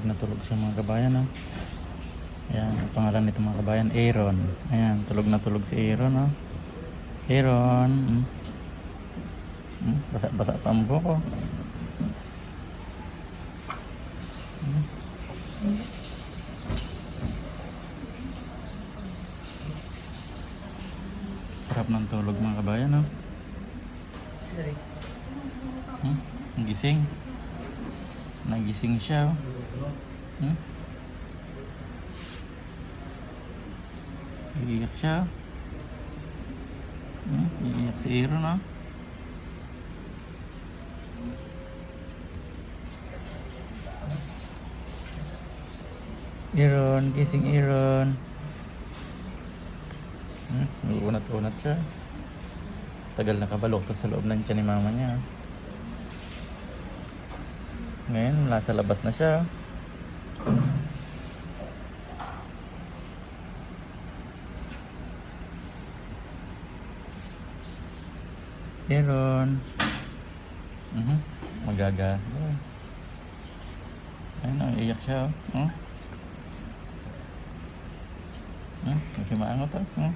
na tulog siya mga kabayan. Oh. Ayan, ang pangalan nito mga kabayan, Aaron. Ayan, tulog na tulog si Aaron. Oh. Aaron. Basa-basa pa ang buhok. Oh. Sarap ng tulog mga kabayan. Oh. Gising. Nagising siya. Oh. Iiyak siya. Iiyak si Aaron. Oh. Aaron, gising Aaron. Uunat-unat siya. Tagal nakabaloktot sa loob ng tiyan ni mama niya. Ngayon, nasa labas na siya. Aaron. Magaga. Ayun, iyak siya. Kasi maangot.